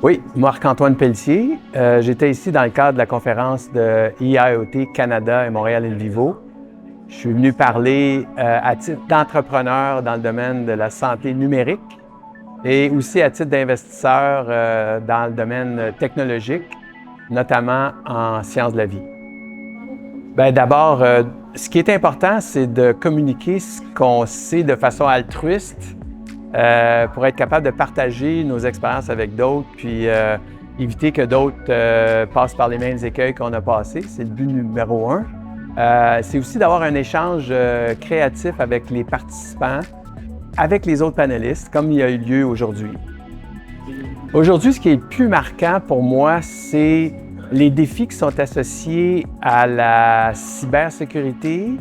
Oui, Marc-Antoine Pelletier. J'étais ici dans le cadre de la conférence de IIoT Canada et Montréal InVivo. Je suis venu parler à titre d'entrepreneur dans le domaine de la santé numérique et aussi à titre d'investisseur dans le domaine technologique, notamment en sciences de la vie. Bien, d'abord, ce qui est important, c'est de communiquer ce qu'on sait de façon altruiste pour être capable de partager nos expériences avec d'autres, puis éviter que d'autres passent par les mêmes écueils qu'on a passés. C'est le but numéro un. C'est aussi d'avoir un échange créatif avec les participants, avec les autres panélistes, comme il y a eu lieu aujourd'hui. Aujourd'hui, ce qui est le plus marquant pour moi, c'est les défis qui sont associés à la cybersécurité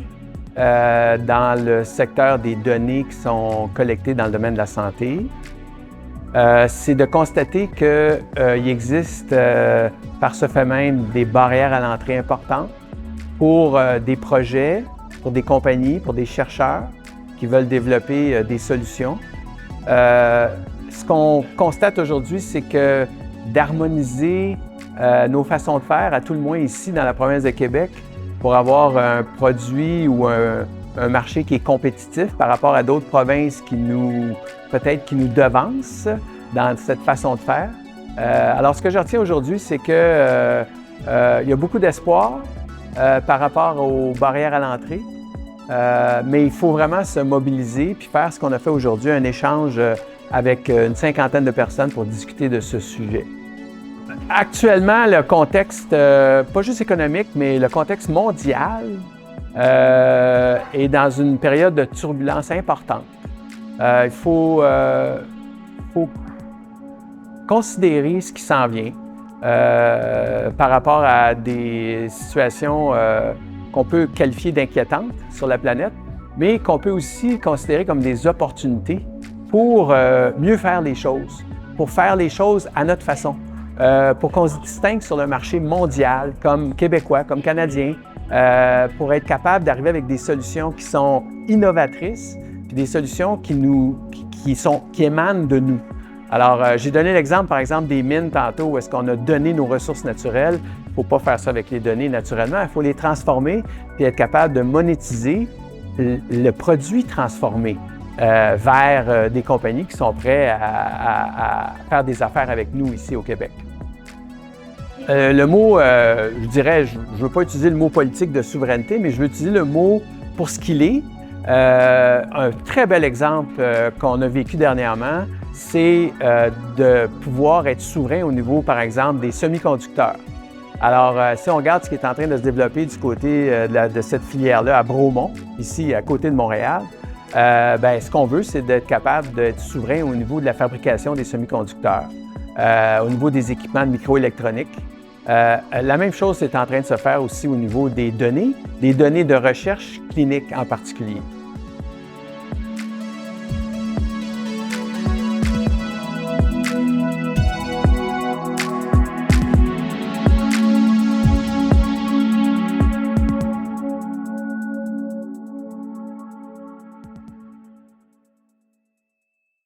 dans le secteur des données qui sont collectées dans le domaine de la santé. C'est de constater qu'il existe par ce fait même des barrières à l'entrée importantes pour des projets, pour des compagnies, pour des chercheurs qui veulent développer des solutions. Ce qu'on constate aujourd'hui, c'est que d'harmoniser nos façons de faire, à tout le moins ici dans la province de Québec, pour avoir un produit ou un marché qui est compétitif par rapport à d'autres provinces qui nous devancent dans cette façon de faire. Alors, ce que je retiens aujourd'hui, c'est qu'il y a beaucoup d'espoir par rapport aux barrières à l'entrée, mais il faut vraiment se mobiliser puis faire ce qu'on a fait aujourd'hui, un échange avec une cinquantaine de personnes pour discuter de ce sujet. Actuellement, le contexte, pas juste économique, mais le contexte mondial est dans une période de turbulence importante. Il faut considérer ce qui s'en vient par rapport à des situations qu'on peut qualifier d'inquiétantes sur la planète, mais qu'on peut aussi considérer comme des opportunités pour mieux faire les choses, pour faire les choses à notre façon. Pour qu'on se distingue sur le marché mondial comme Québécois, comme Canadiens, pour être capable d'arriver avec des solutions qui sont innovatrices, puis des solutions qui émanent de nous. Alors, j'ai donné l'exemple, par exemple, des mines tantôt, où est-ce qu'on a donné nos ressources naturelles. Il ne faut pas faire ça avec les données naturellement, il faut les transformer puis être capable de monétiser le produit transformé vers des compagnies qui sont prêtes à faire des affaires avec nous ici au Québec. Le mot, je dirais, je ne veux pas utiliser le mot politique de souveraineté, mais je veux utiliser le mot pour ce qu'il est. Un très bel exemple qu'on a vécu dernièrement, c'est de pouvoir être souverain au niveau, par exemple, des semi-conducteurs. Alors, si on regarde ce qui est en train de se développer du côté de cette filière-là à Bromont, ici à côté de Montréal, ce qu'on veut, c'est d'être capable d'être souverain au niveau de la fabrication des semi-conducteurs, au niveau des équipements de microélectronique. La même chose est en train de se faire aussi au niveau des données de recherche clinique en particulier.